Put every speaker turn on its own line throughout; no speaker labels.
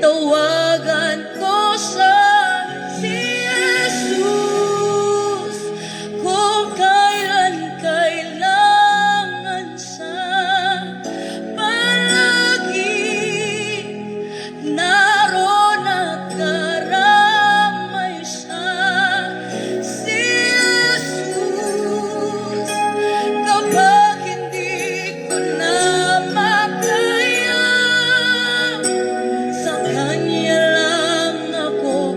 tawagan ko siya, si Jesus, kung kailan kailangan siya. Palagi naroon at karamay siya, si Jesus, kapag hindi ko na makaya, sa Kanya lang ako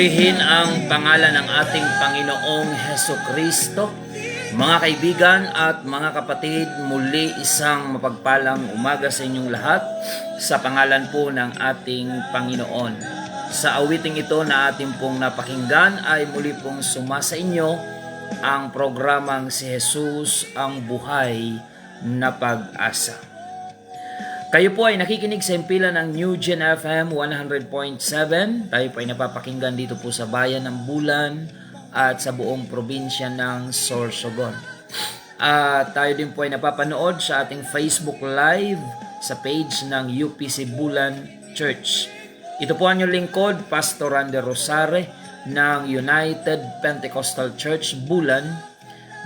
Purihin ang pangalan ng ating Panginoong Heso Kristo. Mga kaibigan at mga kapatid, muli isang mapagpalang umaga sa inyong lahat sa pangalan po ng ating Panginoon. Sa awiting ito na ating pong napakinggan ay muli pong sumasa inyo ang programang Si Jesus ang Buhay na Pag-asa. Kayo po ay nakikinig sa impilan ng New Gen FM 100.7. Tayo po ay napapakinggan dito po sa bayan ng Bulan at sa buong probinsya ng Sorsogon. At tayo din po ay napapanood sa ating Facebook Live sa page ng UPC Bulan Church. Ito po ang inyong lingkod, Pastor Randy Rosare ng United Pentecostal Church Bulan,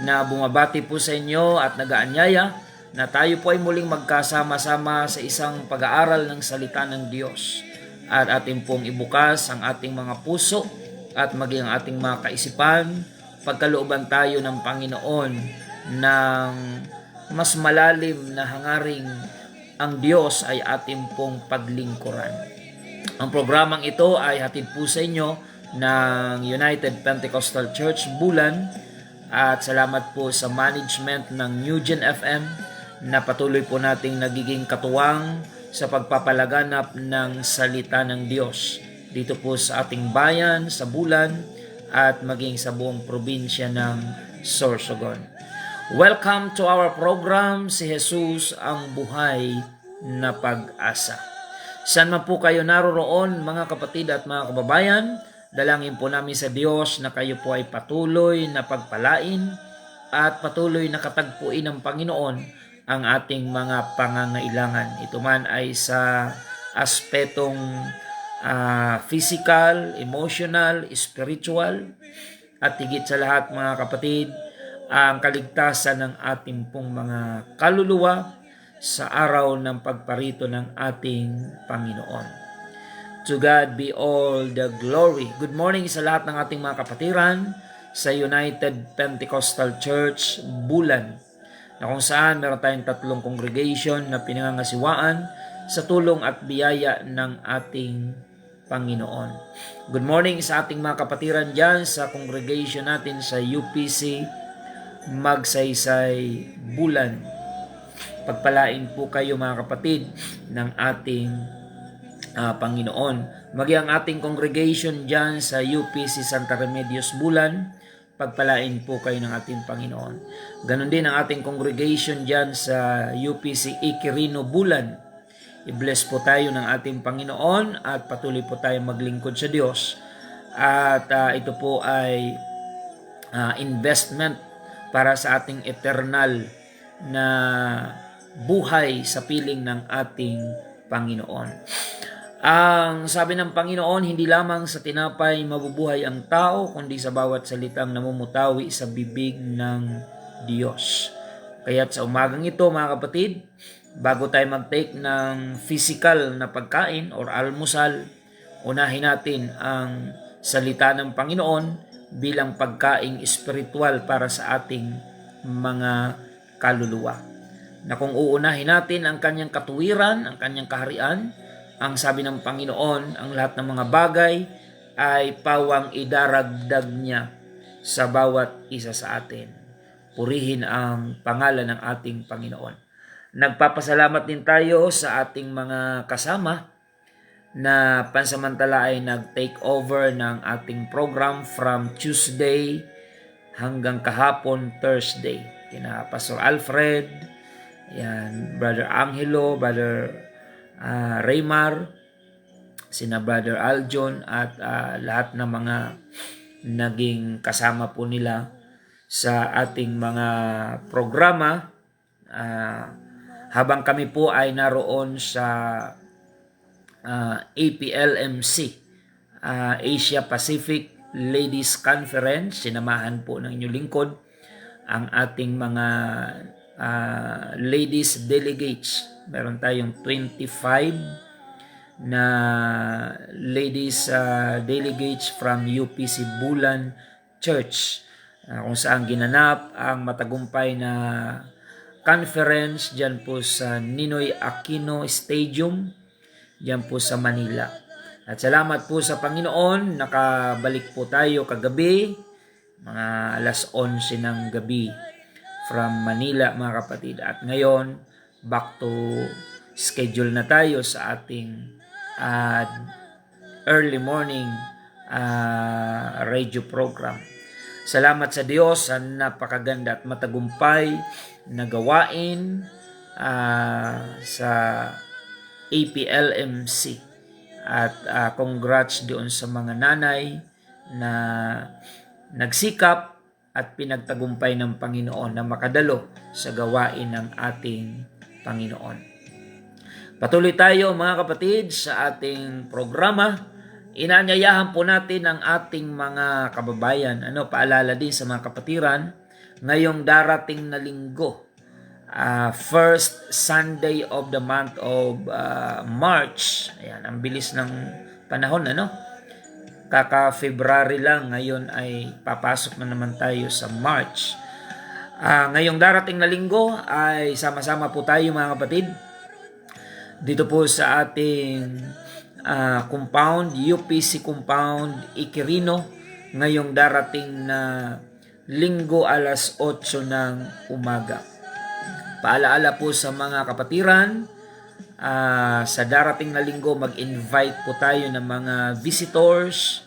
na bumabati po sa inyo at nagaanyaya na tayo po ay muling magkasama-sama sa isang pag-aaral ng salita ng Diyos. At ating pong ibukas ang ating mga puso at maging ang ating mga kaisipan, pagkalooban tayo ng Panginoon ng mas malalim na hangaring ang Diyos ay ating pong paglingkuran. Ang programang ito ay hatid po sa inyo ng United Pentecostal Church Bulan, at salamat po sa management ng New Gen FM na patuloy po nating nagiging katuwang sa pagpapalaganap ng salita ng Diyos dito po sa ating bayan, sa Bulan, at maging sa buong probinsya ng Sorsogon. Welcome to our program, Si Jesus ang Buhay na Pag-asa. Saan man po kayo naroroon, mga kapatid at mga kababayan, dalangin po namin sa Diyos na kayo po ay patuloy na pagpalain at patuloy na katagpuin ng Panginoon ang ating mga pangangailangan. Ito man ay sa aspetong physical, emotional, spiritual, at higit sa lahat, mga kapatid, ang kaligtasan ng ating pong mga kaluluwa sa araw ng pagparito ng ating Panginoon. To God be all the glory. Good morning sa lahat ng ating mga kapatiran sa United Pentecostal Church Bulan, na kung saan meron tayong 3 congregation na pinangangasiwaan sa tulong at biyaya ng ating Panginoon. Good morning sa ating mga kapatiran dyan sa congregation natin sa UPC Magsaysay Bulan. Pagpalain po kayo, mga kapatid, ng ating Panginoon. Maging ang ating congregation dyan sa UPC Santa Remedios Bulan, pagpalain po kayo ng ating Panginoon. Ganon din ang ating congregation dyan sa UPC Iquirino Bulan. I-bless po tayo ng ating Panginoon at patuloy po tayo maglingkod sa Diyos. At ito po ay investment para sa ating eternal na buhay sa piling ng ating Panginoon. Ang sabi ng Panginoon, hindi lamang sa tinapay mabubuhay ang tao, kundi sa bawat salitang namumutawi sa bibig ng Diyos. Kaya't sa umagang ito, mga kapatid, bago tayo mag-take ng physical na pagkain or almusal, unahin natin ang salita ng Panginoon bilang pagkaing espiritual para sa ating mga kaluluwa. Na kung uunahin natin ang kanyang katuwiran, ang kanyang kaharian, ang sabi ng Panginoon, ang lahat ng mga bagay ay pawang idaragdag niya sa bawat isa sa atin. Purihin ang pangalan ng ating Panginoon. Nagpapasalamat din tayo sa ating mga kasama na pansamantala ay nag-take over ng ating program from Tuesday hanggang kahapon Thursday. Kina Pastor Alfred, yan, Brother Angelo, Brother Raymar, sina Brother Aljon, at lahat ng mga naging kasama po nila sa ating mga programa habang kami po ay naroon sa APLMC, Asia Pacific Ladies Conference. Sinamahan po ng inyong lingkod ang ating mga ladies delegates. Meron tayong 25 na ladies delegates from UPC Bulan Church, kung saan ginanap ang matagumpay na conference dyan po sa Ninoy Aquino Stadium, dyan po sa Manila. At salamat po sa Panginoon, nakabalik po tayo kagabi, mga alas 11 ng gabi from Manila mga kapatid. At ngayon, back to schedule na tayo sa ating early morning radio program. Salamat sa Diyos sa napakaganda at matagumpay na gawain sa APLMC. At congrats doon sa mga nanay na nagsikap at pinagtagumpay ng Panginoon na makadalo sa gawain ng ating Panginoon. Patuloy tayo mga kapatid sa ating programa. Inaanyayahan po natin ang ating mga kababayan. Paalala din sa mga kapatiran, ngayong darating na linggo, first Sunday of the month of March. Ayan, ang bilis ng panahon, Kaka-February lang, ngayon ay papasok na naman tayo sa March. Ngayong darating na linggo ay sama-sama po tayo mga kapatid. Dito po sa ating compound, UPC compound, Iquirino, ngayong darating na linggo alas 8 ng umaga. Paalaala po sa mga kapatiran, sa darating na linggo mag-invite po tayo ng mga visitors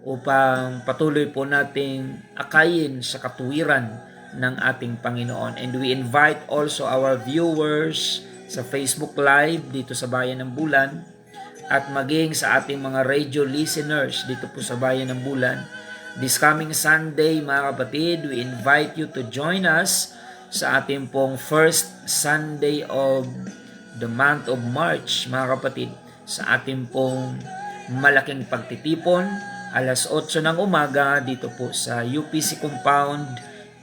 upang patuloy po nating akayin sa katuwiran ng ating Panginoon. And we invite also our viewers sa Facebook Live dito sa Bayan ng Bulan at maging sa ating mga radio listeners dito po sa Bayan ng Bulan. This coming Sunday mga kapatid, we invite you to join us sa ating pong first Sunday of the month of March, mga kapatid, sa ating pong malaking pagtitipon, alas 8 ng umaga, dito po sa UPC Compound,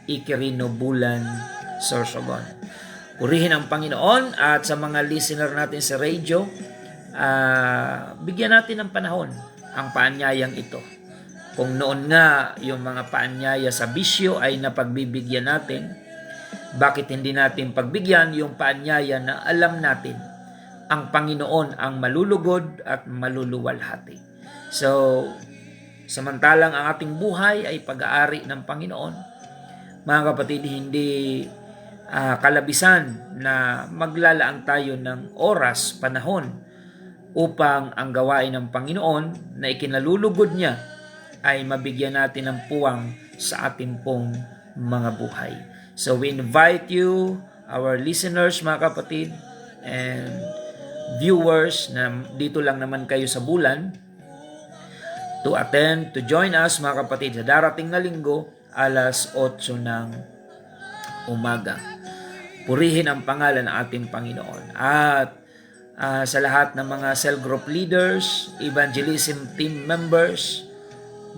Iquirino, Bulan, Sorsogon. Purihin ang Panginoon at sa mga listener natin sa radio, bigyan natin ng panahon ang paanyayang ito. Kung noon nga yung mga paanyaya sa bisyo ay napagbibigyan natin, bakit hindi natin pagbigyan yung paanyaya na alam natin ang Panginoon ang malulugod at maluluwalhati. So, samantalang ang ating buhay ay pag-aari ng Panginoon, mga kapatid, hindi kalabisan na maglalaan tayo ng oras, panahon upang ang gawain ng Panginoon na ikinalulugod niya ay mabigyan natin ng puwang sa ating pong mga buhay. So we invite you, our listeners mga kapatid, and viewers na dito lang naman kayo sa Bulan, to attend, to join us mga kapatid sa darating na linggo, alas 8 ng umaga. Purihin ang pangalan ng ating Panginoon. At sa lahat ng mga cell group leaders, evangelism team members,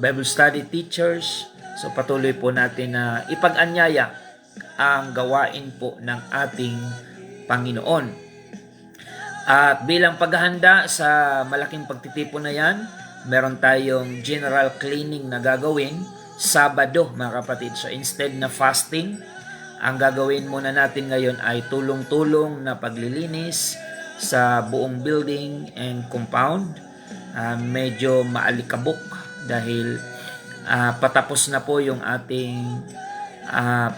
Bible study teachers, so patuloy po natin na ipag-anyaya ang gawain po ng ating Panginoon. At bilang paghahanda sa malaking pagtitipon na yan, meron tayong general cleaning na gagawin Sabado mga kapatid. So instead na fasting, ang gagawin muna natin ngayon ay tulong-tulong na paglilinis sa buong building and compound. Medyo maalikabok dahil patapos na po yung ating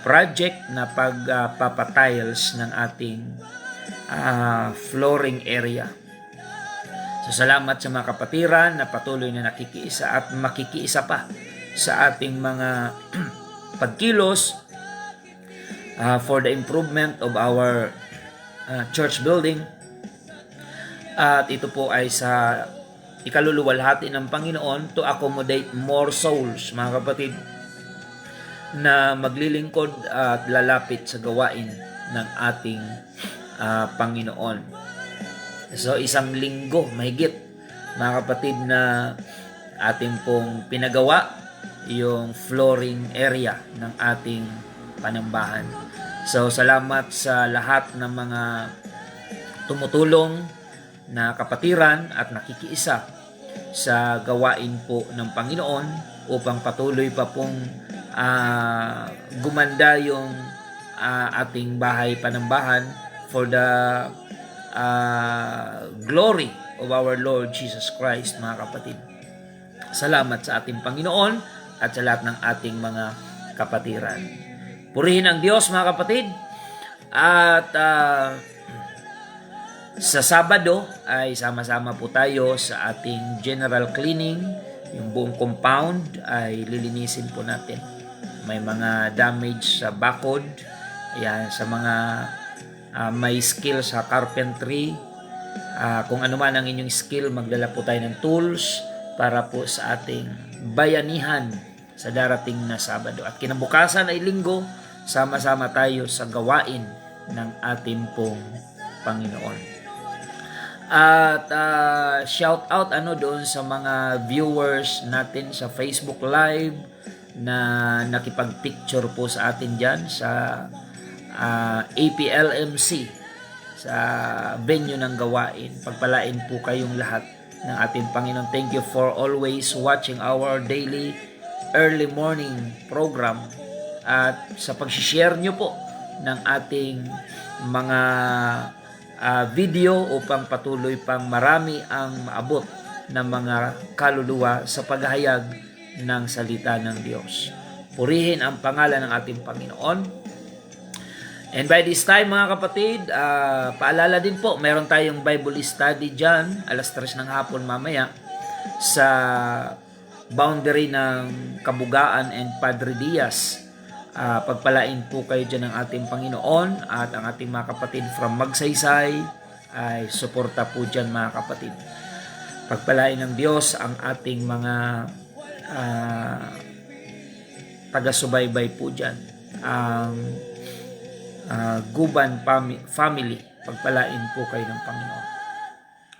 project na pagpapatiles ng ating flooring area. So salamat sa mga kapatiran na patuloy na nakikiisa at makikiisa pa sa ating mga pagkilos for the improvement of our church building. At ito po ay sa ikaluluwalhati ng Panginoon to accommodate more souls, mga kapatid, na maglilingkod at lalapit sa gawain ng ating Panginoon. So isang linggo mahigit mga kapatid na ating pong pinagawa yung flooring area ng ating panambahan. So salamat sa lahat ng mga tumutulong na kapatiran at nakikiisa sa gawain po ng Panginoon upang patuloy pa pong gumanda yung ating bahay panambahan for the glory of our Lord Jesus Christ, mga kapatid. Salamat sa ating Panginoon at sa lahat ng ating mga kapatiran. Purihin ang Diyos, mga kapatid. At sa Sabado ay sama-sama po tayo sa ating general cleaning. Yung buong compound ay lilinisin po natin. May mga damage sa bakod. Ayan, sa mga may skill sa carpentry. Kung ano man ang inyong skill, magdala po tayo ng tools para po sa ating bayanihan sa darating na Sabado. At kinabukasan ay Linggo, sama-sama tayo sa gawain ng ating pong Panginoon. At shout out doon sa mga viewers natin sa Facebook Live na nakipag-picture po sa atin dyan sa APLMC sa venue ng gawain. Pagpalain po kayong lahat ng ating Panginoon. Thank you for always watching our daily early morning program at sa pag-share nyo po ng ating mga video upang patuloy pang marami ang maabot ng mga kaluluwa sa paghahayag ng salita ng Diyos. Purihin ang pangalan ng ating Panginoon. And by this time, mga kapatid, paalala din po, meron tayong Bible study dyan, 3:00 ng hapon mamaya, sa boundary ng Kabugaan and Padre Diaz. Pagpalain po kayo dyan ng ating Panginoon at ang ating mga kapatid from Magsaysay ay suporta po dyan, mga kapatid. Pagpalain ng Diyos ang ating mga taga-subaybay po dyan. Ang Guban family, pagpalain po kayo ng Panginoon.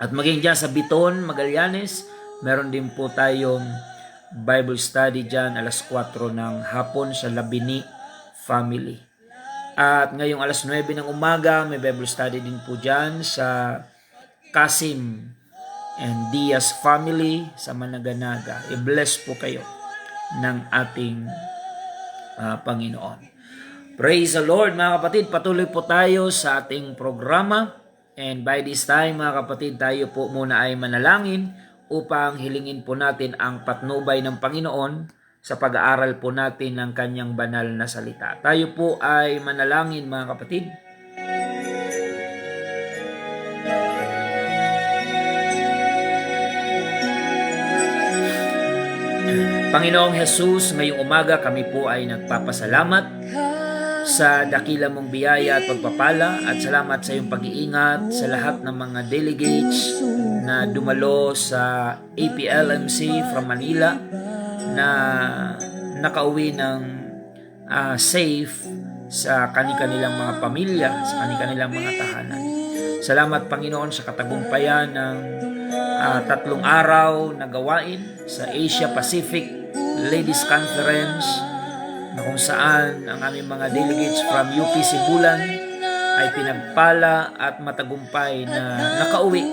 At maging dyan sa Biton, Magallanes, meron din po tayong Bible study dyan 4:00 ng hapon sa Labini family. At ngayong 9:00 ng umaga, may Bible study din po dyan sa Kasim and Diaz family sa Managanaga. I-bless po kayo ng ating Panginoon. Praise the Lord, mga kapatid. Patuloy po tayo sa ating programa. And by this time, mga kapatid, tayo po muna ay manalangin upang hilingin po natin ang patnubay ng Panginoon sa pag-aaral po natin ng kanyang banal na salita. Tayo po ay manalangin, mga kapatid. Panginoong Jesus, ngayong umaga kami po ay nagpapasalamat sa dakila mong biyaya at pagpapala at salamat sa iyong pag-iingat sa lahat ng mga delegates na dumalo sa APLMC from Manila na nakauwi ng safe sa kanilang mga pamilya, sa kanilang mga tahanan. Salamat, Panginoon, sa katagumpayan ng 3 araw na gawain sa Asia Pacific Ladies Conference na kung saan ang aming mga delegates from UP Sibulan ay pinagpala at matagumpay na nakauwi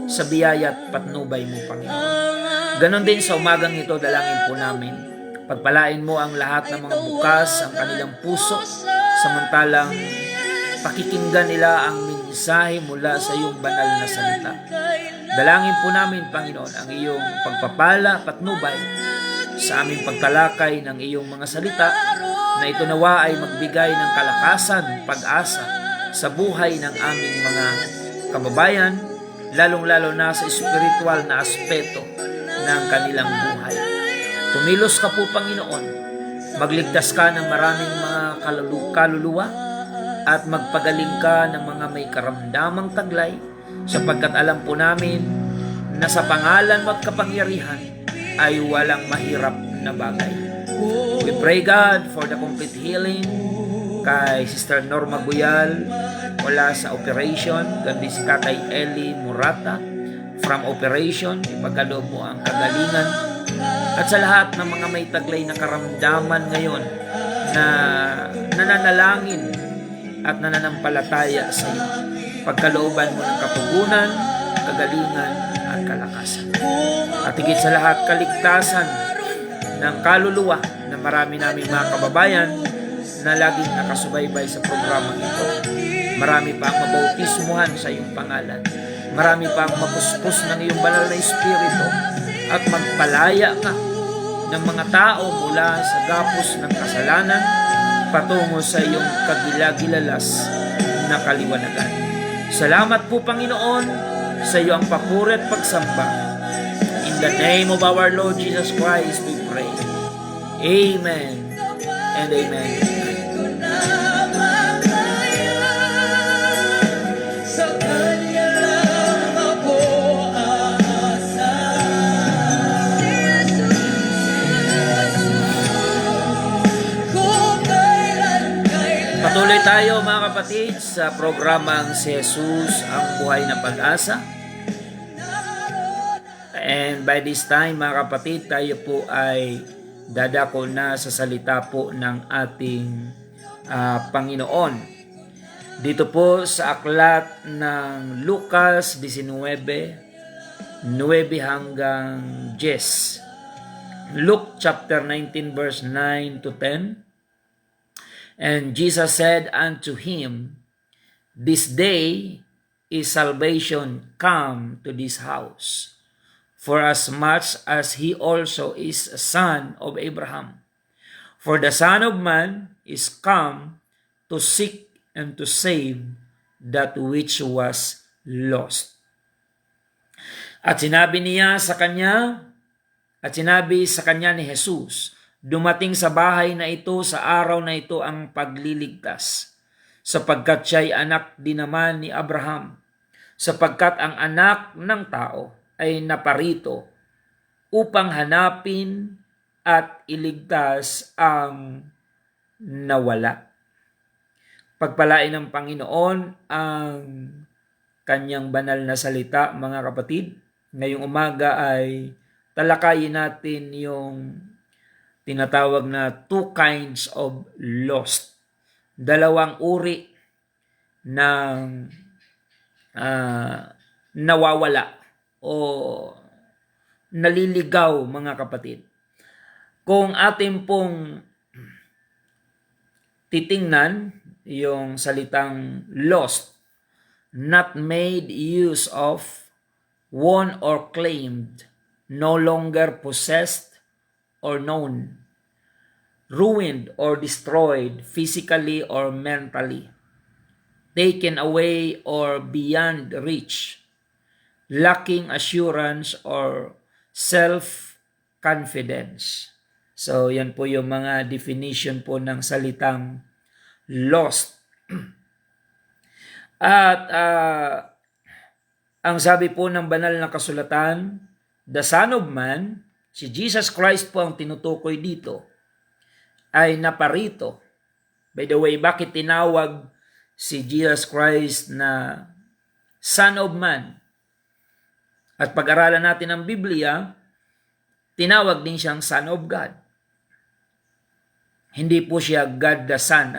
sa biyaya at patnubay mo, Panginoon. Ganon din sa umagang ito, dalangin po namin. Pagpalain mo ang lahat ng mga bukas, ang kanilang puso, samantalang pakikinggan nila ang mensahe mula sa iyong banal na salita. Dalangin po namin, Panginoon, ang iyong pagpapala, patnubay sa aming pagtalakay ng iyong mga salita na ito nawa ay magbigay ng kalakasan, pag-asa sa buhay ng aming mga kababayan, lalong-lalo na sa espiritual na aspeto ng kanilang buhay. Kumilos ka po, Panginoon, magligtas ka ng maraming mga kaluluwa at magpagaling ka ng mga may karamdamang taglay sapagkat alam po namin na sa pangalan mo at kapangyarihan ay walang mahirap na bagay. We pray, God, for the complete healing kay Sister Norma Buyal mula sa operation, gandi si Tatay Eli Murata from operation, ipagkaloob mo ang kagalingan at sa lahat ng mga may taglay na karamdaman ngayon na nananalangin at nananampalataya sa iyo. Pagkalooban mo ng kapugunan, kagalingan at kalakasan. At higit sa lahat, kaligtasan ng kaluluwa na marami naming mga kababayan na laging nakasubaybay sa programang ito. Marami pa ang mabautismuhan sa iyong pangalan. Marami pa ang mapuspos ng iyong banal na Espiritu at magpalaya ka ng mga tao mula sa gapos ng kasalanan patungo sa iyong kagilagilalas na kaliwanagan. Salamat po, Panginoon, sa iyo ang papuri at pagsamba. In the name of our Lord Jesus Christ we pray. Amen and amen.
Sa Kanya lang ako aasa. Si Jesus, kung kailan.
Patuloy tayo mga kapatid sa programang si Jesus ang buhay na pag-asa. And by this time mga kapatid, tayo po ay dadako na sa salita po ng ating Panginoon. Dito po sa aklat ng Lucas 19, 9 hanggang 10. Luke chapter 19 verse 9 to 10. And Jesus said unto him, This day is salvation come to this house, for as much as he also is a son of Abraham. For the Son of Man is come to seek and to save that which was lost. At sinabi sa kanya ni Jesus, dumating sa bahay na ito sa araw na ito ang pagliligtas, sapagkat siya'y anak din naman ni Abraham, sapagkat ang anak ng tao ay naparito upang hanapin at iligtas ang nawala. Pagpalain ng Panginoon ang kanyang banal na salita, mga kapatid. Ngayong umaga ay talakayin natin yung tinatawag na two kinds of lost. Dalawang uri ng nawawala o naliligaw, mga kapatid. Kung ating pong titingnan yung salitang lost, not made use of, won or claimed, no longer possessed or known, ruined or destroyed physically or mentally, taken away or beyond reach, lacking assurance or self-confidence. So, yan po yung mga definition po ng salitang lost. At ang sabi po ng banal na kasulatan, the Son of Man, si Jesus Christ po ang tinutukoy dito, ay naparito. By the way, bakit tinawag si Jesus Christ na Son of Man? At pag-aralan natin ang Biblia, tinawag din siyang Son of God. Hindi po siya God the Son.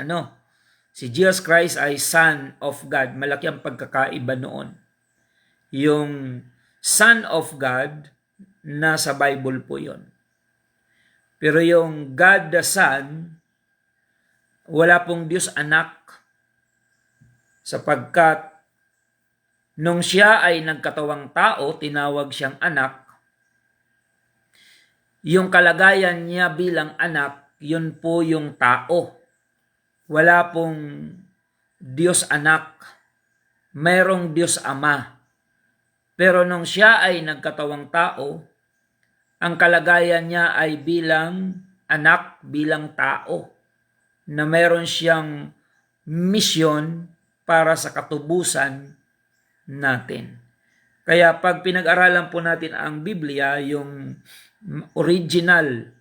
Si Jesus Christ ay Son of God. Malaki ang pagkakaiba noon. Yung Son of God, nasa Bible po yon. Pero yung God the Son, wala pong Diyos anak, sapagkat nung siya ay nagkatawang tao, tinawag siyang anak. Yung kalagayan niya bilang anak, yun po yung tao. Wala pong Diyos anak. Mayroong Diyos ama. Pero nung siya ay nagkatawang tao, ang kalagayan niya ay bilang anak, bilang tao, na mayroon siyang misyon para sa katubusan natin. Kaya pag pinag-aralan po natin ang Biblia, yung original,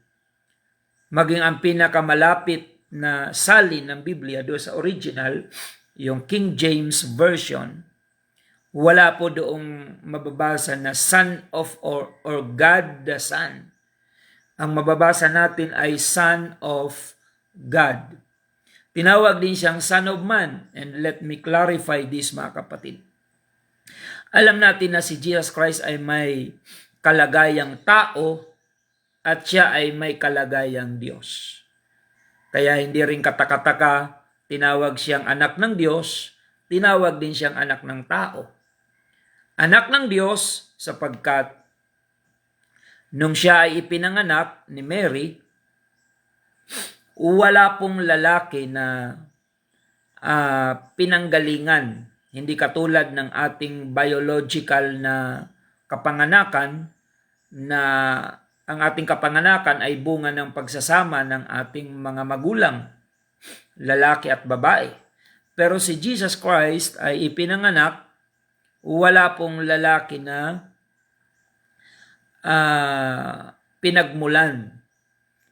maging ang pinakamalapit na salin ng Biblia doon sa original, yung King James Version, wala po doong mababasa na Son of or God the Son. Ang mababasa natin ay Son of God. Tinawag din siyang Son of Man. And let me clarify this, mga kapatid. Alam natin na si Jesus Christ ay may kalagayang tao at siya ay may kalagayang Diyos. Kaya hindi rin katakataka tinawag siyang anak ng Diyos tinawag din siyang anak ng tao. Anak ng Diyos sapagkat nung siya ay ipinanganak ni Mary, wala pong lalaki na pinanggalingan. Hindi katulad ng ating biological na kapanganakan na ang ating kapanganakan ay bunga ng pagsasama ng ating mga magulang, lalaki at babae. Pero si Jesus Christ ay ipinanganak, wala pong lalaki na pinagmulan.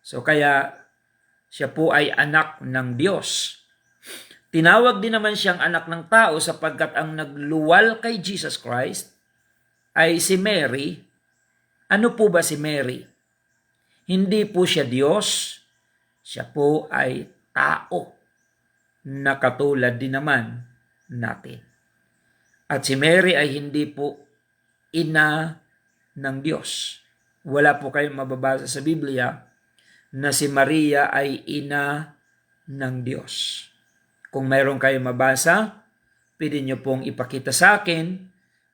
So kaya siya po ay anak ng Diyos. Tinawag din naman siyang anak ng tao sapagkat ang nagluwal kay Jesus Christ ay si Mary. Ano po ba si Mary? Hindi po siya Diyos. Siya po ay tao na katulad din naman natin. At si Mary ay hindi po ina ng Diyos. Wala po kayong mababasa sa Biblia na si Maria ay ina ng Diyos. Kung mayroon kayong mabasa, pwede nyo pong ipakita sa akin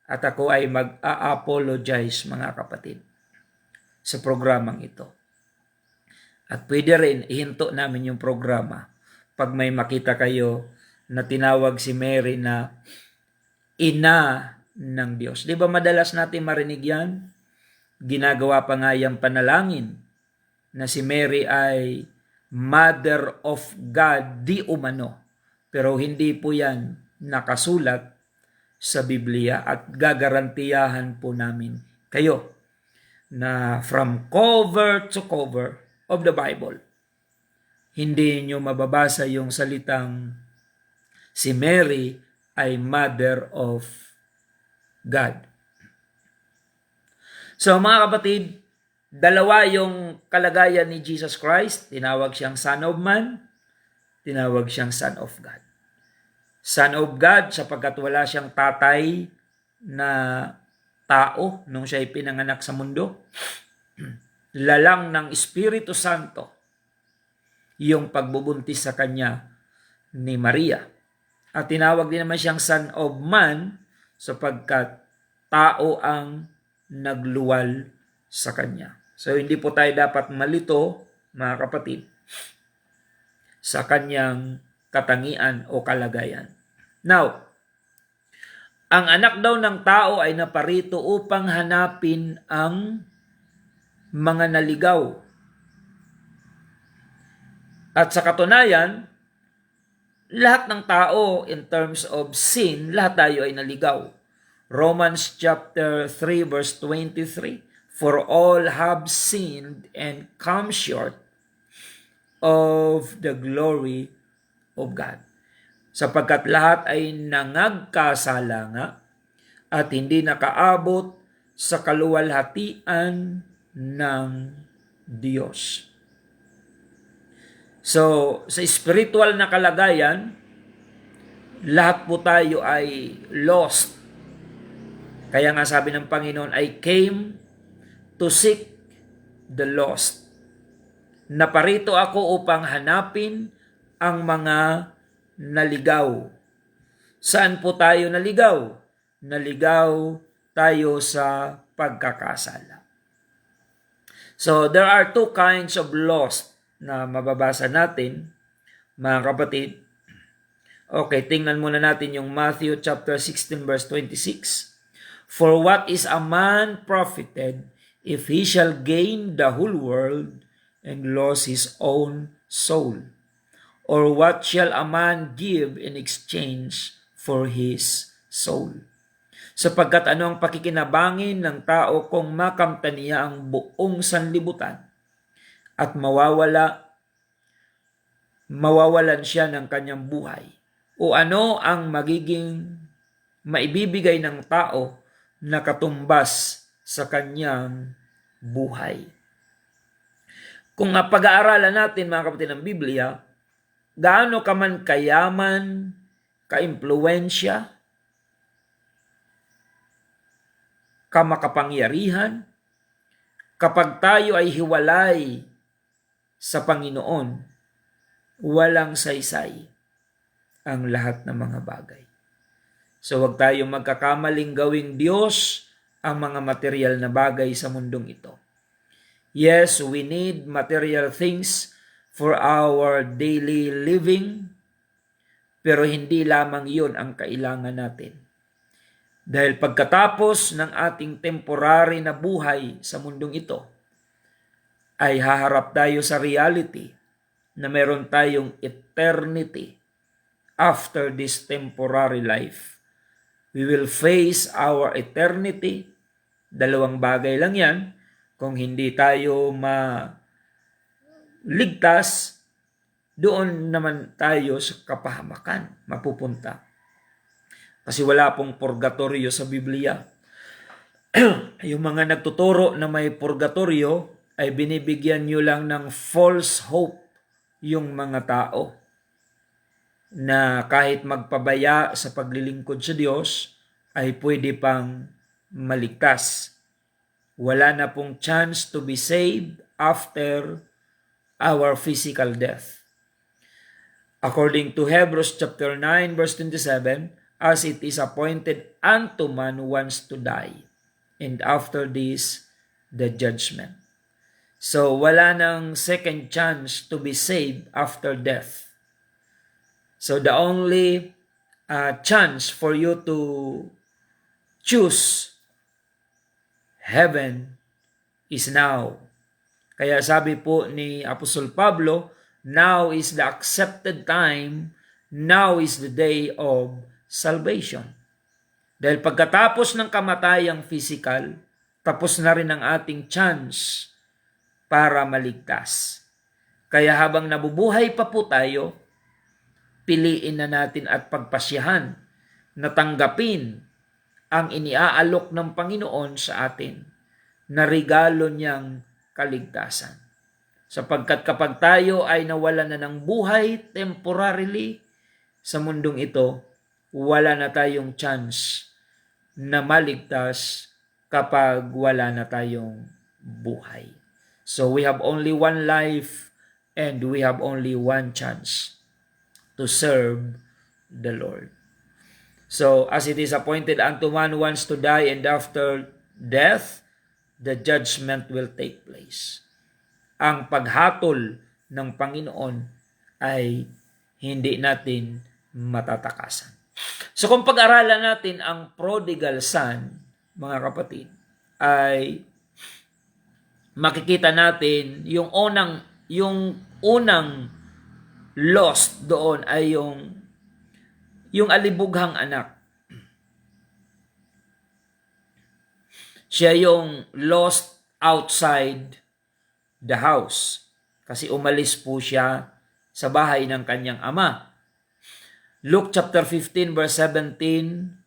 at ako ay mag-a-apologize, mga kapatid, sa programang ito. At pwede rin ihinto namin yung programa pag may makita kayo na tinawag si Mary na ina ng Diyos. Di ba madalas natin marinig yan? Ginagawa pa nga yung panalangin na si Mary ay Mother of God di umano. Pero hindi po yan nakasulat sa Biblia at gagarantiyahan po namin kayo na from cover to cover of the Bible, hindi nyo mababasa yung salitang si Mary ay Mother of God. So mga kapatid, dalawa yung kalagayan ni Jesus Christ. Tinawag siyang Son of Man, tinawag siyang Son of God. Son of God sapagkat wala siyang tatay na tao nung siya pinanganak sa mundo. Lalang ng Espiritu Santo yung pagbubuntis sa kanya ni Maria. At tinawag din naman siyang Son of Man sapagkat tao ang nagluwal sa kanya. So hindi po tayo dapat malito, mga kapatid, sa kanyang katangian o kalagayan. Now, ang anak daw ng tao ay naparito upang hanapin ang mga naligaw. At sa katunayan, lahat ng tao in terms of sin, lahat tayo ay naligaw. Romans chapter 3 verse 23, for all have sinned and come short of the glory of God. Sapagkat lahat ay nangagkasala nga at hindi nakaabot sa kaluwalhatian ng Diyos. So, sa spiritual na kalagayan, lahat po tayo ay lost. Kaya nga sabi ng Panginoon, I came to seek the lost. Naparito ako upang hanapin ang mga naligaw. Saan po tayo naligaw? Naligaw tayo sa pagkakasala. So, there are two kinds of lost na mababasa natin, mga kapatid. Okay, tingnan muna natin yung Matthew chapter 16 verse 26. For what is a man profited if he shall gain the whole world and lose his own soul? Or what shall a man give in exchange for his soul? Sapagkat ano ang pakikinabangin ng tao kung makamtan niya ang buong sanlibutan at mawawalan siya ng kanyang buhay? O ano ang magiging maibibigay ng tao na katumbas sa kanyang buhay? Kung pag-aaralan natin, mga kapatid, ng Biblia, gaano ka man kayaman, kaimpluwensya, kamakapangyarihan, kapag tayo ay hiwalay sa Panginoon, walang saysay ang lahat ng mga bagay. So huwag tayong magkakamaling gawing Diyos ang mga material na bagay sa mundong ito. Yes, we need material things for our daily living, pero hindi lamang yun ang kailangan natin. Dahil pagkatapos ng ating temporary na buhay sa mundong ito, ay haharap tayo sa reality na meron tayong eternity after this temporary life. We will face our eternity. Dalawang bagay lang yan. Kung hindi tayo maligtas, doon naman tayo sa kapahamakan mapupunta. Kasi wala pong purgatorio sa Biblia. Yung mga nagtuturo na may purgatorio ay binibigyan nyo lang ng false hope yung mga tao na kahit magpabaya sa paglilingkod sa Diyos ay pwede pang maligtas. Wala na pong chance to be saved after our physical death. According to Hebrews chapter 9 verse 27, as it is appointed unto man once to die, and after this, the judgment. So, wala nang second chance to be saved after death. So, the only chance for you to choose heaven is now. Kaya sabi po ni Apostol Pablo, now is the accepted time, now is the day of salvation. Dahil pagkatapos ng kamatayang physical, tapos na rin ang ating chance para maligtas. Kaya habang nabubuhay pa po tayo, piliin na natin at pagpasyahan na tanggapin ang iniaalok ng Panginoon sa atin na regalo niyang kaligtasan. Sapagkat kapag tayo ay nawalan na ng buhay temporarily sa mundong ito, wala na tayong chance na maligtas kapag wala na tayong buhay. So we have only one life and we have only one chance to serve the Lord. So as it is appointed unto man once to die, and after death, the judgment will take place. Ang paghatol ng Panginoon ay hindi natin matatakasan. So kung pag-aralan natin ang prodigal son, mga kapatid, ay makikita natin yung unang lost doon ay yung alibughang anak. Siya yung lost outside the house kasi umalis po siya sa bahay ng kanyang ama. Luke chapter 15 verse 17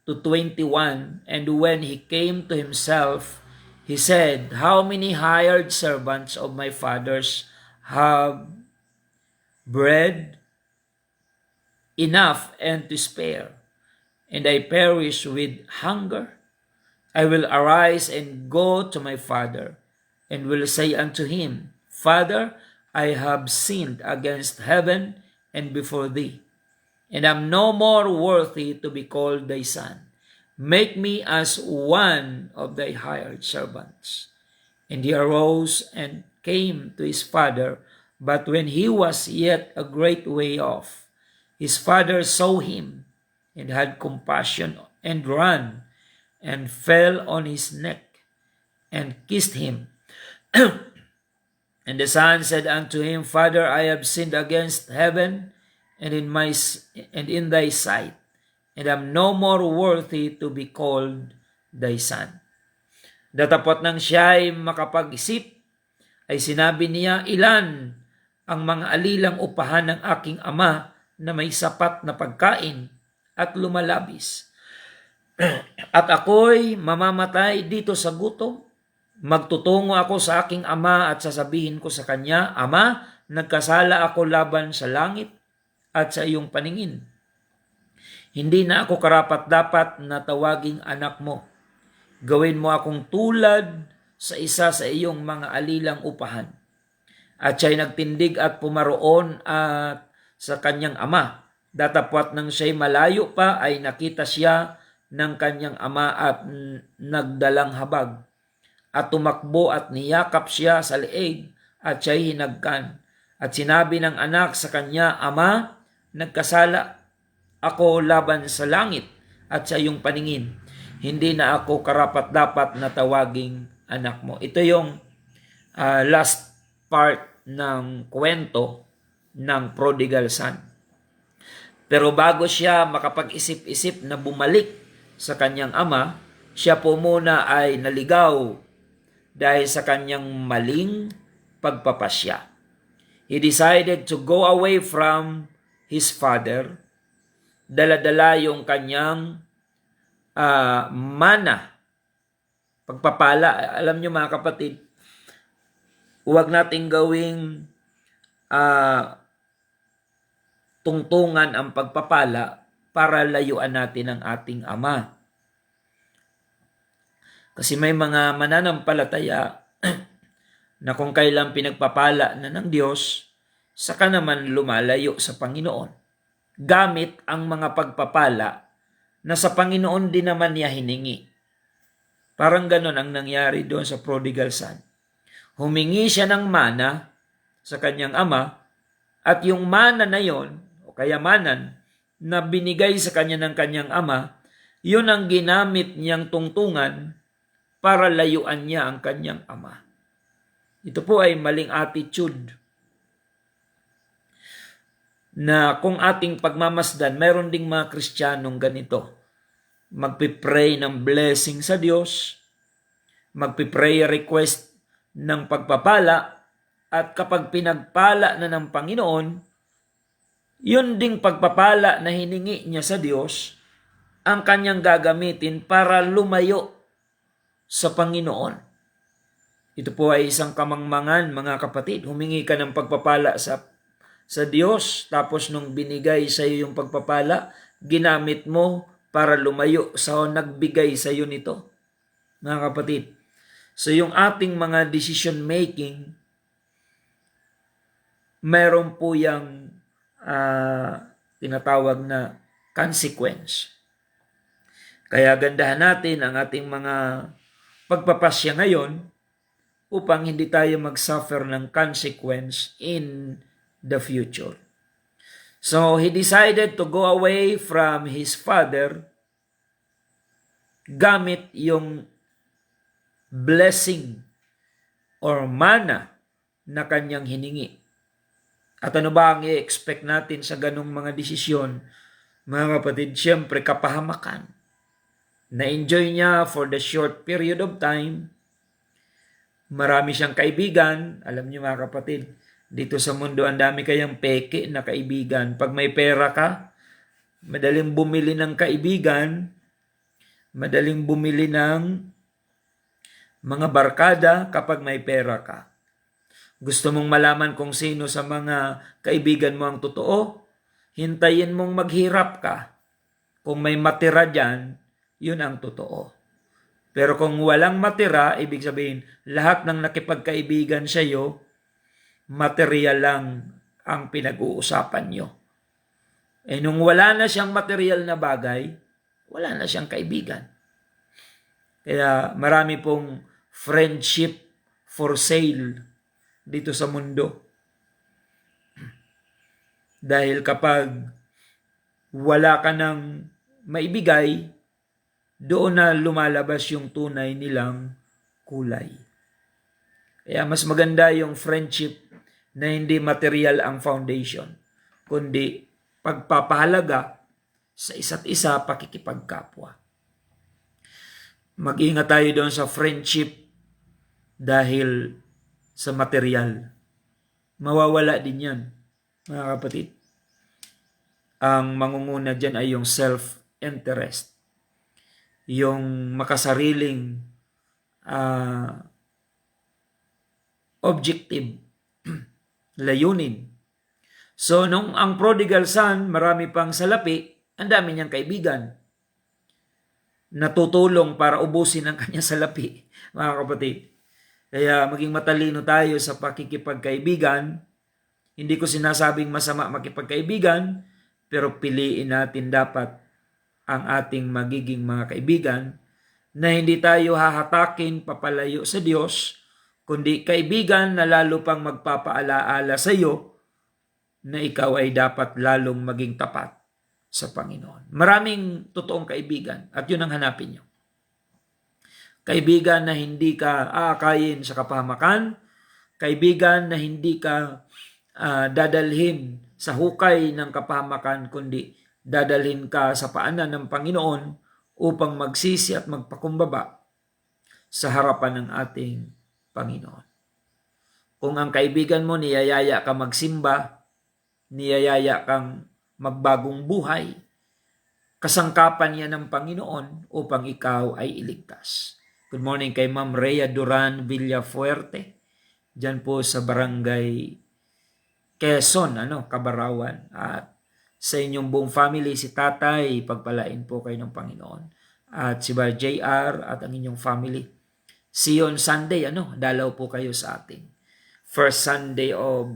to 21, and when he came to himself, he said, how many hired servants of my father's have bread enough and to spare, and I perish with hunger? I will arise and go to my father, and will say unto him, Father, I have sinned against heaven and before thee, and am no more worthy to be called thy son. Make me as one of thy hired servants. And he arose and came to his father, but when he was yet a great way off, his father saw him, and had compassion, and ran, and fell on his neck, and kissed him. And the son said unto him, Father, I have sinned against heaven, and in thy sight, and am no more worthy to be called thy son. Datapot nang siya ay makapag-isip, ay sinabi niya, ilan ang mga alilang upahan ng aking ama na may sapat na pagkain at lumalabis. At ako'y mamamatay dito sa gutom. Magtutungo ako sa aking ama at sasabihin ko sa kanya, Ama, nagkasala ako laban sa langit at sa iyong paningin. Hindi na ako karapat-dapat na tawaging anak mo. Gawin mo akong tulad sa isa sa iyong mga alilang upahan. At siya'y nagtindig at pumaroon at sa kanyang ama. Datapwat nang siya'y malayo pa ay nakita siya ng kanyang ama at nagdalang habag. At tumakbo at niyakap siya sa leeg at siya'y hinagkan. At sinabi ng anak sa kanya, Ama, nagkasala ako laban sa langit at sa iyong paningin. Hindi na ako karapat-dapat na tawaging anak mo. Ito yung last part ng kwento ng prodigal son. Pero bago siya makapag-isip-isip na bumalik sa kanyang ama, siya po muna ay naligaw dahil sa kanyang maling pagpapasya. He decided to go away from his father. Dala-dala yung kanyang mana, pagpapala. Alam nyo mga kapatid, huwag nating gawing tungtungan ang pagpapala para layuan natin ang ating ama. Kasi may mga mananampalataya na kung kailan pinagpapala na ng Diyos, saka naman lumalayo sa Panginoon. Gamit ang mga pagpapala na sa Panginoon din naman niya hiningi. Parang ganon ang nangyari doon sa prodigal son. Humingi siya ng mana sa kanyang ama at yung mana na yon o kayamanan na binigay sa kanya ng kanyang ama, yun ang ginamit niyang tungtungan para layuan niya ang kanyang ama. Ito po ay maling attitude na kung ating pagmamasdan, mayroon ding mga Kristiyanong ganito. Magpipray ng blessing sa Diyos, magpipray request ng pagpapala, at kapag pinagpala na ng Panginoon, yun ding pagpapala na hiningi niya sa Diyos, ang kanyang gagamitin para lumayo sa Panginoon. Ito po ay isang kamangmangan, mga kapatid. Humingi ka ng pagpapala sa Diyos, tapos nung binigay sa iyo yung pagpapala, ginamit mo para lumayo sa nagbigay sa iyo nito. Mga kapatid, so yung ating mga decision making, mayroon po yung tinatawag na consequence. Kaya gandahan natin ang ating mga pagpapasya ngayon upang hindi tayo mag-suffer ng consequence in the future. So, he decided to go away from his father gamit yung blessing or mana na kanyang hiningi. At ano ba ang i-expect natin sa ganong mga desisyon? Mga kapatid, siyempre kapahamakan. Na-enjoy niya for the short period of time. Marami siyang kaibigan. Alam niyo mga kapatid, dito sa mundo ang dami kayang peke na kaibigan. Pag may pera ka, madaling bumili ng kaibigan, madaling bumili ng mga barkada kapag may pera ka. Gusto mong malaman kung sino sa mga kaibigan mo ang totoo? Hintayin mong maghirap ka. Kung may matira dyan, yun ang totoo. Pero kung walang matira, ibig sabihin, lahat ng nakipagkaibigan sa iyo, material lang ang pinag-uusapan nyo. Eh nung wala na siyang material na bagay, wala na siyang kaibigan. Kaya marami pong friendship for sale dito sa mundo. Dahil kapag wala ka ng maibigay, doon na lumalabas yung tunay nilang kulay. Kaya mas maganda yung friendship na hindi material ang foundation, kundi pagpapahalaga sa isa't isa, pakikipagkapwa. Mag-ingat tayo doon sa friendship dahil sa material. Mawawala din yan, mga kapatid. Ang mangunguna dyan ay yung self-interest. Yung makasariling objective, layunin. So, nung ang prodigal son, marami pang salapi, ang dami niyang kaibigan. Natutulong para ubusin ang kanya salapi, mga kapatid. Kaya maging matalino tayo sa pakikipagkaibigan. Hindi ko sinasabing masama makipagkaibigan, Pero piliin natin dapat ang ating magiging mga kaibigan na hindi tayo hahatakin papalayo sa Diyos, kundi kaibigan na lalo pang magpapaalaala sa iyo na ikaw ay dapat lalong maging tapat sa Panginoon. Maraming totoong kaibigan at yun ang hanapin nyo. Kaibigan na hindi ka aakayin sa kapahamakan, kaibigan na hindi ka dadalhin sa hukay ng kapahamakan, kundi dadalhin ka sa paanan ng Panginoon upang magsisi at magpakumbaba sa harapan ng ating Panginoon. Kung ang kaibigan mo niyayaya ka magsimba, niyayaya kang magbagong buhay, kasangkapan yan ng Panginoon upang ikaw ay iligtas. Good morning kay Ma'am Rhea Duran Villafuerte, dyan po sa Barangay Quezon, Cabarawan. At sa inyong buong family, si Tatay, pagpalain po kayo ng Panginoon. At si Bar JR at ang inyong family. See you on Sunday, dalaw po kayo sa ating first Sunday of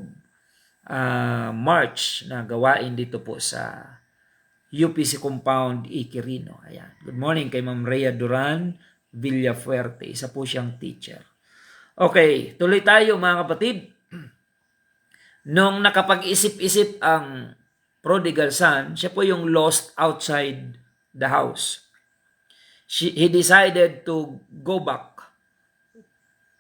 March na gawain dito po sa UPC Compound, Iquirino. Ayan. Good morning kay Ma'am Rhea Duran Villafuerte. Isa po siyang teacher. Okay, tuloy tayo mga kapatid. Nung nakapag-isip-isip ang prodigal son, siya po yung lost outside the house. He decided to go back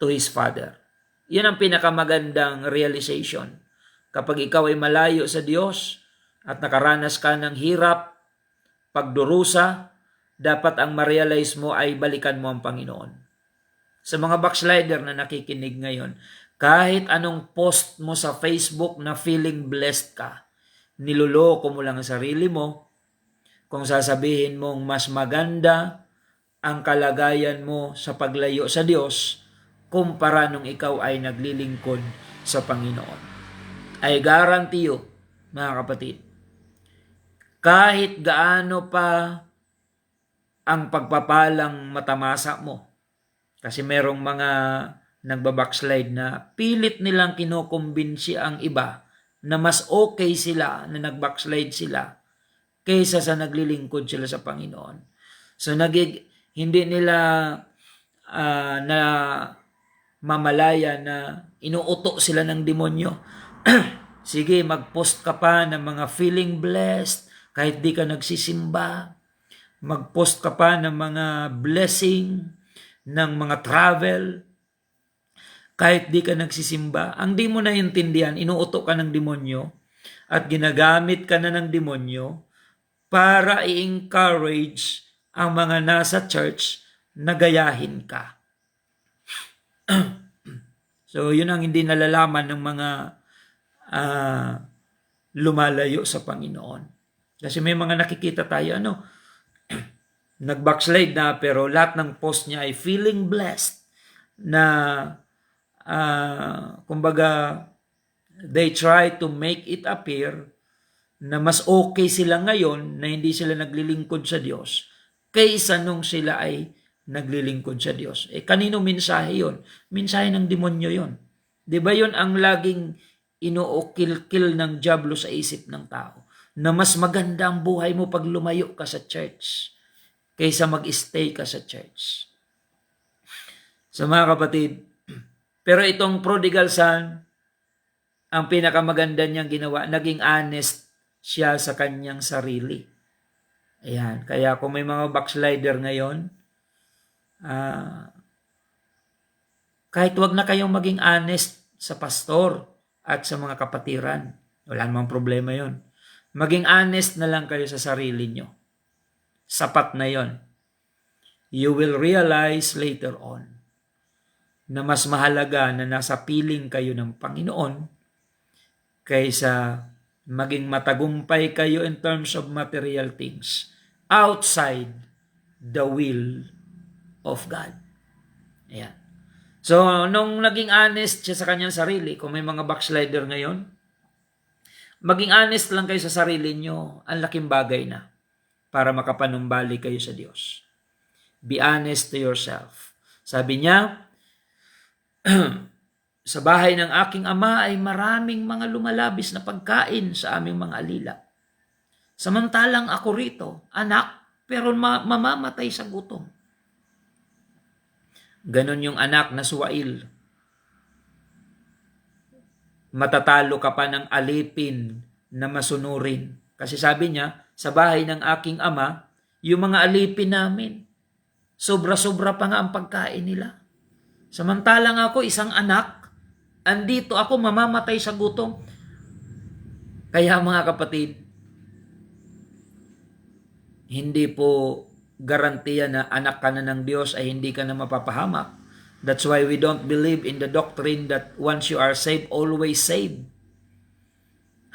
to his father. Yan ang pinakamagandang realization. Kapag ikaw ay malayo sa Diyos at nakaranas ka ng hirap, pagdurusa, dapat ang ma-realize mo ay balikan mo ang Panginoon. Sa mga backslider na nakikinig ngayon, kahit anong post mo sa Facebook na feeling blessed ka, niloloko mo lang ang sarili mo kung sasabihin mong mas maganda ang kalagayan mo sa paglayo sa Diyos kumpara nung ikaw ay naglilingkod sa Panginoon. I guarantee you, mga kapatid, kahit gaano pa ang pagpapalang matamasa mo, kasi merong mga nagbabackslide na pilit nilang kinukumbinsi ang iba na mas okay sila na nagbackslide sila kaysa sa naglilingkod sila sa Panginoon. So hindi nila na mamalaya na inuuto sila ng demonyo. Sige, mag-post ka pa ng mga feeling blessed kahit di ka nagsisimba. Mag-post ka pa ng mga blessing, ng mga travel, kahit di ka nagsisimba. Ang di mo naintindihan, inuuto ka ng demonyo at ginagamit ka na ng demonyo para i-encourage ang mga nasa church na gayahin ka. So, yun ang hindi nalalaman ng mga lumalayo sa Panginoon. Kasi may mga nakikita tayo, nag-backslide na pero lahat ng post niya ay feeling blessed na kumbaga they try to make it appear na mas okay sila ngayon na hindi sila naglilingkod sa Diyos kaysa nung sila ay naglilingkod sa Diyos. Kanino mensahe yun? Mensahe ng demonyo yun. Di ba yun ang laging inuukil-kil ng dyablo sa isip ng tao? Na mas maganda ang buhay mo pag lumayo ka sa church kaysa mag-stay ka sa church. So mga kapatid, pero itong prodigal son, ang pinakamaganda niyang ginawa, naging honest siya sa kanyang sarili. Ayan, kaya kung may mga backslider ngayon, kahit wag na kayong maging honest sa pastor at sa mga kapatiran, wala namang problema yon. Maging honest na lang kayo sa sarili nyo. Sapat na yon. You will realize later on na mas mahalaga na nasa piling kayo ng Panginoon kaysa maging matagumpay kayo in terms of material things outside the will of God. Ayan. So, nung naging honest siya sa kanyang sarili, kung may mga backslider ngayon, maging honest lang kayo sa sarili nyo, ang laking bagay na para makapanumbali kayo sa Diyos. Be honest to yourself. Sabi niya, sa bahay ng aking ama ay maraming mga lumalabis na pagkain sa aming mga alila. Samantalang ako rito, anak, pero mamamatay sa gutom. Ganon yung anak na suwail. Matatalo ka pa ng alipin na masunurin. Kasi sabi niya, sa bahay ng aking ama, yung mga alipin namin, sobra-sobra pa nga ang pagkain nila. Samantalang ako, isang anak, andito ako mamamatay sa gutom. Kaya mga kapatid, hindi po garantiya na anak ka na ng Diyos ay hindi ka na mapapahamak. That's why we don't believe in the doctrine that once you are saved, always saved.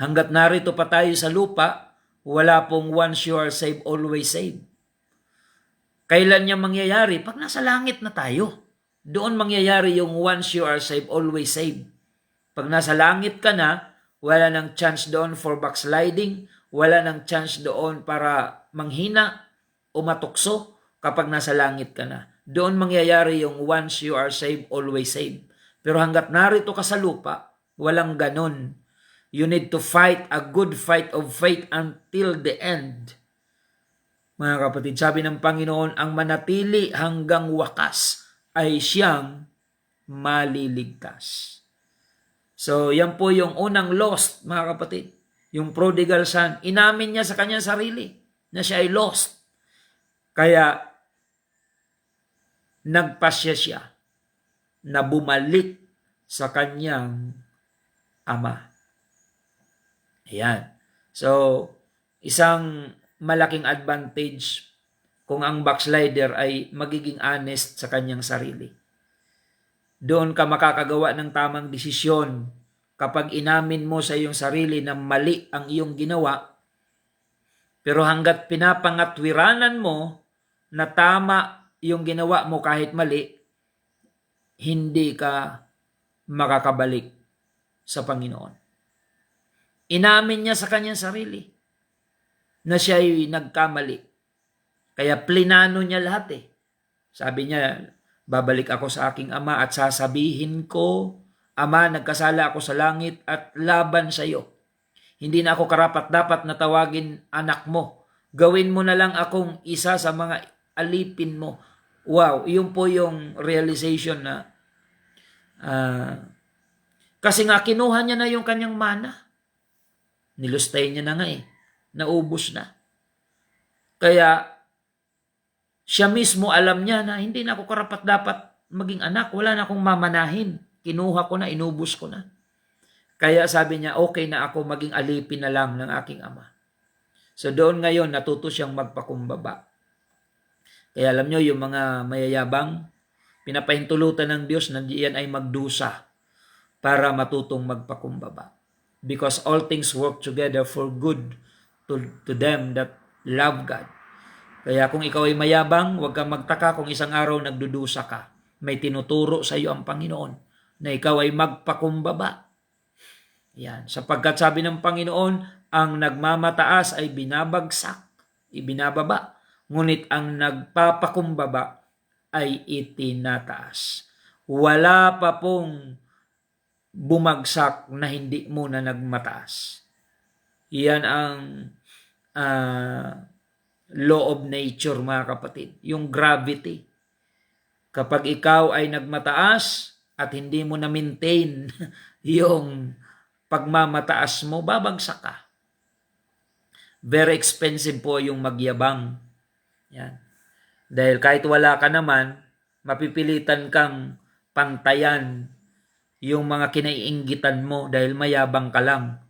Hanggat narito pa tayo sa lupa, wala pong once you are saved, always saved. Kailan niya mangyayari? Pag nasa langit na tayo. Doon mangyayari yung once you are saved, always saved. Pag nasa langit ka na, wala nang chance doon for backsliding, wala nang chance doon para manghina o matukso kapag nasa langit ka na. Doon mangyayari yung once you are saved, always saved. Pero hanggat narito ka sa lupa, walang ganon. You need to fight a good fight of faith until the end. Mga kapatid, sabi ng Panginoon, ang manatili hanggang wakas ay siyang maliligtas. So, yan po yung unang lost, mga kapatid. Yung prodigal son, inamin niya sa kanyang sarili na siya ay lost. Kaya, nagpasya siya na bumalik sa kanyang ama. Ayan. So, isang malaking advantage kung ang backslider ay magiging honest sa kanyang sarili. Doon ka makakagawa ng tamang desisyon kapag inamin mo sa iyong sarili na mali ang iyong ginawa, pero hanggat pinapangatwiranan mo na tama yung ginawa mo kahit mali, hindi ka makakabalik sa Panginoon. Inamin niya sa kanyang sarili na siya ay nagkamali. Kaya plinano niya lahat eh. Sabi niya, babalik ako sa aking ama at sasabihin ko, Ama, nagkasala ako sa langit at laban sa iyo. Hindi na ako karapat-dapat na tawagin anak mo. Gawin mo na lang akong isa sa mga alipin mo. Wow, yun po yung realization na kasi nga kinuha niya na yung kanyang mana. Nilustay niya na nga eh. Naubos na. Kaya siya mismo alam niya na hindi na ako karapat-dapat maging anak. Wala na akong mamanahin. Kinuha ko na, inubos ko na. Kaya sabi niya, okay na ako maging alipin na lang ng aking ama. So doon ngayon, natuto siyang magpakumbaba. Kaya alam niyo, yung mga mayayabang, pinapahintulutan ng Diyos na diyan ay magdusa para matutong magpakumbaba. Because all things work together for good to them that love God. Kaya kung ikaw ay mayabang, huwag kang magtaka kung isang araw nagdudusa ka. May tinuturo sa iyo ang Panginoon na ikaw ay magpakumbaba. Yan. Sapagkat sabi ng Panginoon, ang nagmamataas ay binabagsak, ibinababa. Ngunit ang nagpapakumbaba ay itinataas. Wala pa pong bumagsak na hindi muna nagmataas. Yan ang law of nature, mga kapatid. Yung gravity. Kapag ikaw ay nagmataas at hindi mo na-maintain yung pagmamataas mo, babagsak ka. Very expensive po yung magyabang. Yan. Dahil kahit wala ka naman, mapipilitan kang pantayan yung mga kinaiinggitan mo dahil mayabang ka lang,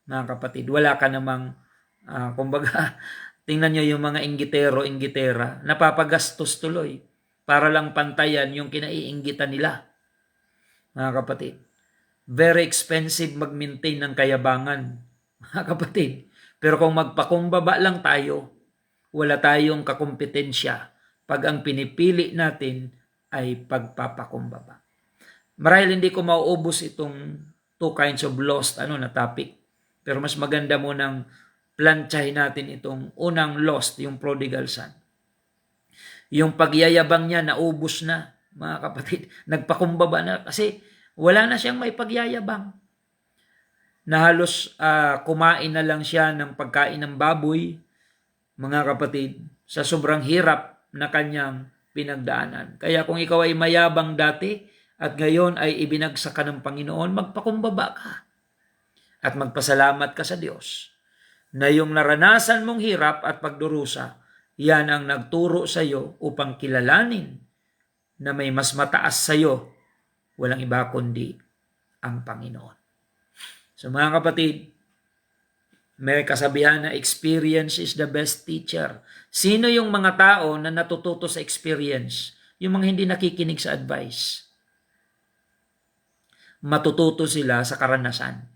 mga kapatid. Wala ka namang, kumbaga, tingnan nyo yung mga inggitero-inggitera, napapagastos tuloy para lang pantayan yung kinaiinggitan nila, mga kapatid. Very expensive mag-maintain ng kayabangan, mga kapatid. Pero kung magpakumbaba lang tayo, wala tayong kakumpetensya pag ang pinipili natin ay pagpapakumbaba. Marahil hindi ko mauubos itong two kinds of lost na topic. Pero mas maganda mo nang plantsahin natin itong unang lost, yung prodigal son. Yung pagyayabang niya naubos na, mga kapatid. Nagpakumbaba na kasi wala na siyang may pagyayabang. na halos kumain na lang siya ng pagkain ng baboy, mga kapatid, sa sobrang hirap na kanyang pinagdaanan. Kaya kung ikaw ay mayabang dati at ngayon ay ibinagsak ka ng Panginoon, magpakumbaba ka at magpasalamat ka sa Diyos na yung naranasan mong hirap at pagdurusa, yan ang nagturo sa iyo upang kilalanin na may mas mataas sa iyo, walang iba kundi ang Panginoon. So mga kapatid, may kasabihan na experience is the best teacher. Sino yung mga tao na natututo sa experience? Yung mga hindi nakikinig sa advice. Matututo sila sa karanasan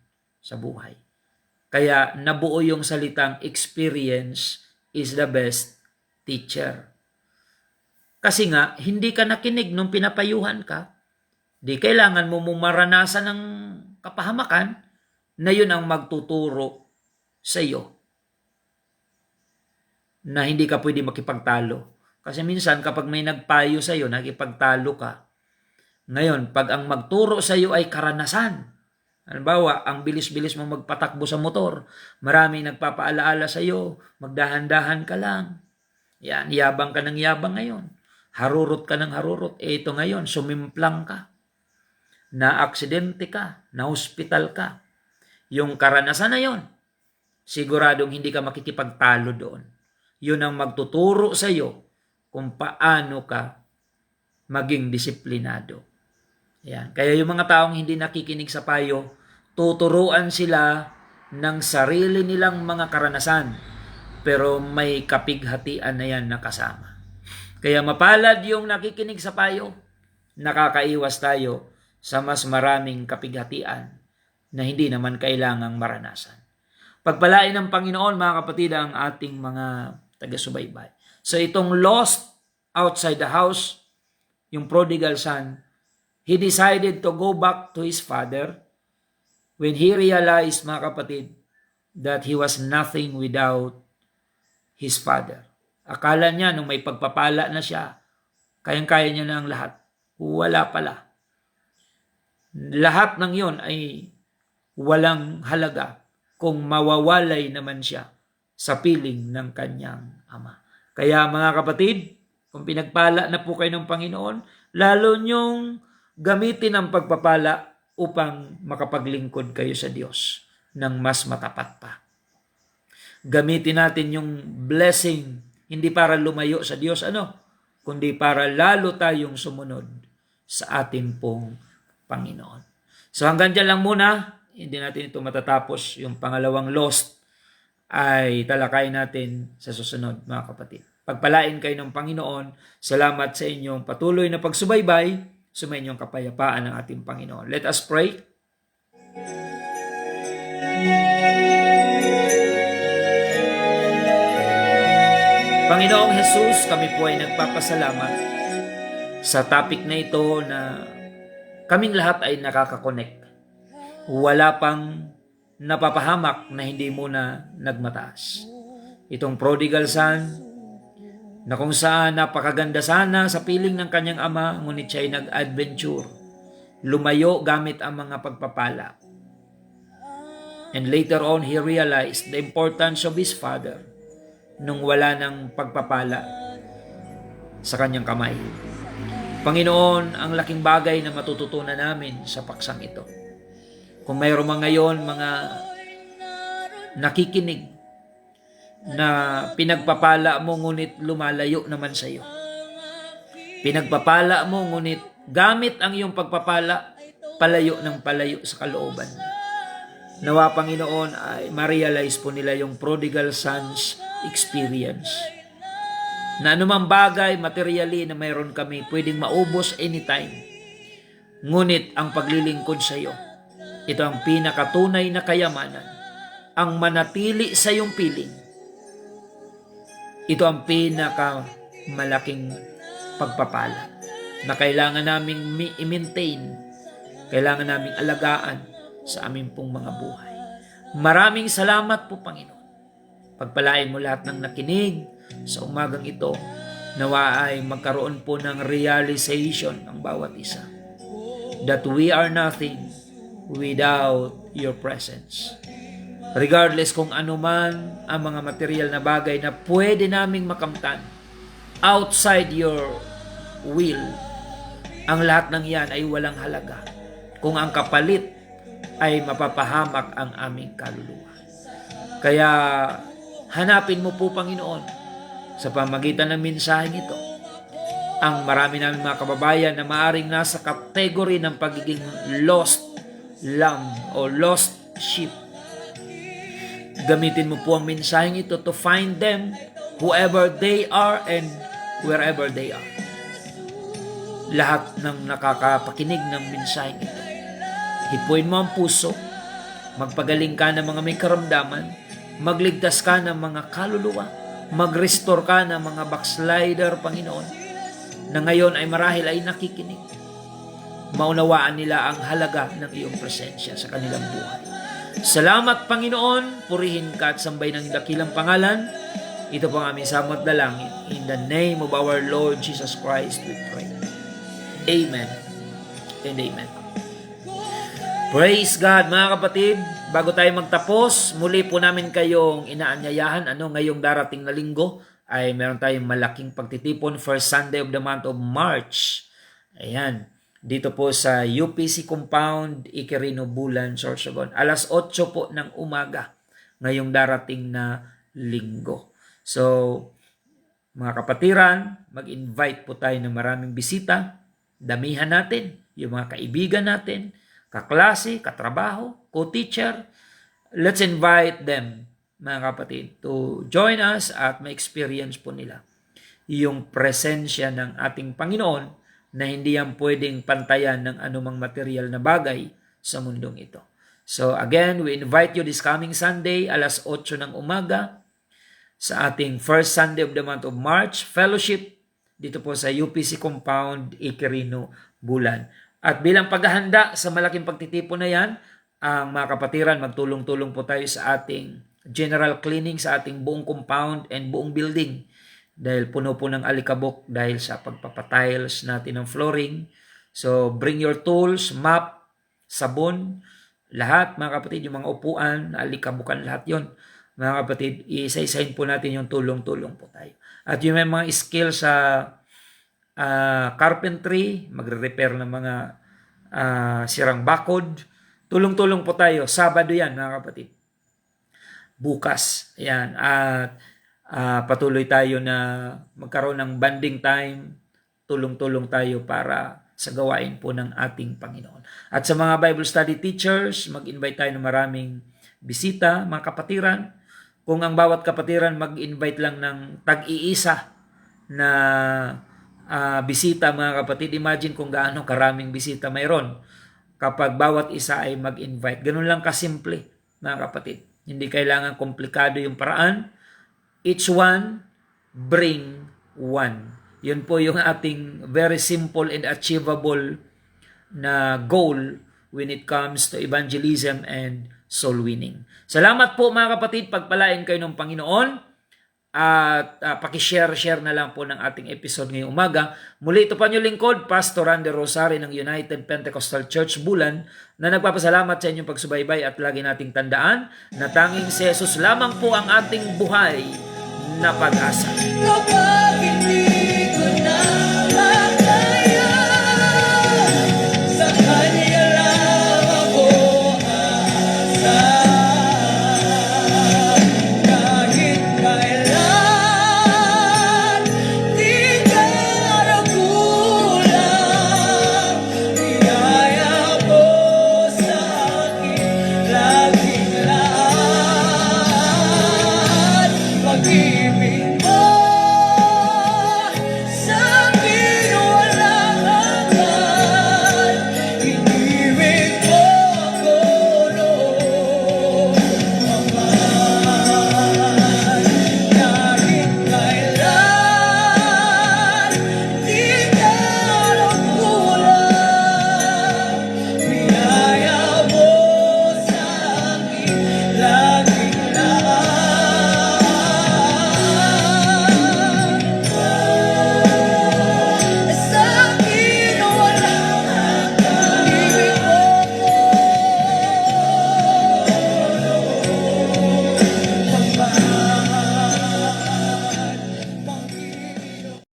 sa buhay. Kaya nabuo yung salitang experience is the best teacher. Kasi nga, hindi ka nakinig nung pinapayuhan ka. Di kailangan mo maranasan ng kapahamakan na yun ang magtuturo sa iyo na hindi ka pwede makipagtalo. Kasi minsan kapag may nagpayo sa iyo, nakipagtalo ka. Ngayon, pag ang magturo sa iyo ay karanasan, halimbawa, ang bilis-bilis mo magpatakbo sa motor, maraming nagpapaalaala sa iyo, magdahan-dahan ka lang. Yan, yabang ka ng yabang ngayon. Harurot ka ng harurot. Ito ngayon, sumimplang ka. Na-aksidente ka, na-hospital ka. Yung karanasan na yon, siguradong hindi ka makikipagtalo doon. Yun ang magtuturo sa iyo kung paano ka maging disiplinado. Yan. Kaya yung mga taong hindi nakikinig sa payo, tuturuan sila ng sarili nilang mga karanasan, pero may kapighatian na yan nakasama. Kaya mapalad yung nakikinig sa payo, nakakaiwas tayo sa mas maraming kapighatian na hindi naman kailangang maranasan. Pagpalain ng Panginoon, mga kapatid, ang ating mga taga-subaybay. So itong lost outside the house, yung prodigal son, he decided to go back to his father when he realized, mga kapatid, that he was nothing without his father. Akala niya nung may pagpapala na siya, kayang-kaya niya na ang lahat. Wala pala. Lahat ng yon ay walang halaga kung mawawalay naman siya sa piling ng kanyang ama. Kaya mga kapatid, kung pinagpala na po kayo ng Panginoon, lalo niyong gamitin ang pagpapala upang makapaglingkod kayo sa Diyos ng mas matapat pa. Gamitin natin yung blessing, hindi para lumayo sa Diyos, kundi para lalo tayong sumunod sa ating pong Panginoon. So hanggang dyan lang muna, hindi natin ito matatapos. Yung pangalawang lost ay talakayin natin sa susunod, mga kapatid. Pagpalain kayo ng Panginoon, salamat sa inyong patuloy na pagsubaybay, sumayin yung kapayapaan ng ating Panginoon. Let us pray. Panginoong Jesus, kami po ay nagpapasalamat sa topic na ito na kaming lahat ay nakaka-connect. Wala pang napapahamak na hindi mo na nagmataas. Itong prodigal son, na kung saan napakaganda sana sa piling ng kanyang ama, ngunit siya ay nag-adventure. Lumayo gamit ang mga pagpapala. And later on, he realized the importance of his father nung wala ng pagpapala sa kanyang kamay. Panginoon, ang laking bagay na matututunan namin sa paksang ito. Kung mayroon mga ngayon, mga nakikinig na pinagpapala mo ngunit lumalayo naman sa iyo. Pinagpapala mo ngunit gamit ang iyong pagpapala, palayo ng palayo sa kalooban. Nawa Panginoon ay ma-realize po nila yung prodigal son's experience. Na anumang bagay, materially na mayroon kami, pwedeng maubos anytime. Ngunit ang paglilingkod sa iyo, ito ang pinakatunay na kayamanan. Ang manatili sa iyong piling. Ito ang pinakamalaking pagpapala na kailangan naming i-maintain, kailangan naming alagaan sa aming pong mga buhay. Maraming salamat po, Panginoon. Pagpalain mo lahat ng nakinig sa umagang ito, nawa ay magkaroon po ng realization ang bawat isa that we are nothing without your presence. Regardless kung ano man ang mga material na bagay na pwede naming makamtan outside your will, ang lahat ng yan ay walang halaga kung ang kapalit ay mapapahamak ang aming kaluluwa. Kaya hanapin mo po, Panginoon, sa pamagitan ng mensaheng ito, ang marami namin mga kababayan na maaring nasa kategory ng pagiging lost lamb o lost sheep. Gamitin mo po ang mensaheng ito to find them whoever they are and wherever they are. Lahat ng nakakapakinig ng mensaheng ito, hipuin mo ang puso, magpagaling ka ng mga may karamdaman, magligtas ka ng mga kaluluwa, mag-restore ka ng mga backslider, Panginoon, na ngayon ay marahil ay nakikinig. Maunawaan nila ang halaga ng iyong presensya sa kanilang buhay. Salamat, Panginoon, purihin ka at sambay ng dakilang pangalan. Ito po ang aming samot dalangin. In the name of our Lord Jesus Christ we pray. Amen and amen. Praise God, mga kapatid. Bago tayo magtapos, muli po namin kayong inaanyayahan ngayong darating na linggo ay meron tayong malaking pagtitipon, first Sunday of the month of March. Ayan, dito po sa UPC Compound, Iquirino, Bulan, Sorsogon. Alas 8 po ng umaga ngayong darating na linggo. So, mga kapatiran, mag-invite po tayo ng maraming bisita. Damihan natin yung mga kaibigan natin, kaklase, katrabaho, co-teacher. Let's invite them, mga kapatid, to join us at ma-experience po nila yung presensya ng ating Panginoon na hindi yan pwedeng pantayan ng anumang material na bagay sa mundong ito. So again, we invite you this coming Sunday, alas 8 ng umaga, sa ating first Sunday of the month of March, fellowship dito po sa UPC Compound, Iquirino, Bulan. At bilang paghahanda sa malaking pagtitipon na yan, ang mga kapatiran, magtulong-tulong po tayo sa ating general cleaning sa ating buong compound and buong building dahil puno po ng alikabok dahil sa pagpapatiles natin ng flooring. So bring your tools, mop, sabon, lahat mga kapatid, yung mga upuan, alikabukan, lahat yon. Mga kapatid, isa-isahin po natin yung tulong-tulong po tayo. At yung may mga skill sa carpentry, magre-repair ng mga sirang bakod, tulong-tulong po tayo. Sabado yan mga kapatid. Bukas. Ayan. At patuloy tayo na magkaroon ng bonding time. Tulong-tulong tayo para sa gawain po ng ating Panginoon. At sa mga Bible study teachers, mag-invite tayo ng maraming bisita, mga kapatiran. Kung ang bawat kapatiran mag-invite lang ng tag-iisa na bisita, mga kapatid, imagine kung gaano karaming bisita mayroon kapag bawat isa ay mag-invite. Ganun lang kasimple, mga kapatid. Hindi kailangan komplikado yung paraan. Each one, bring one. Yun po yung ating very simple and achievable na goal when it comes to evangelism and soul winning. Salamat po mga kapatid, pagpalain kayo ng Panginoon. At pakishare na lang po ng ating episode ngayong umaga. Muli ito pa niyo lingkod, Pastor Randy Rosari ng United Pentecostal Church Bulan, na nagpapasalamat sa inyong pagsubaybay at lagi nating tandaan na tanging si Jesus lamang po ang ating buhay na pag-asa.
Kapag hindi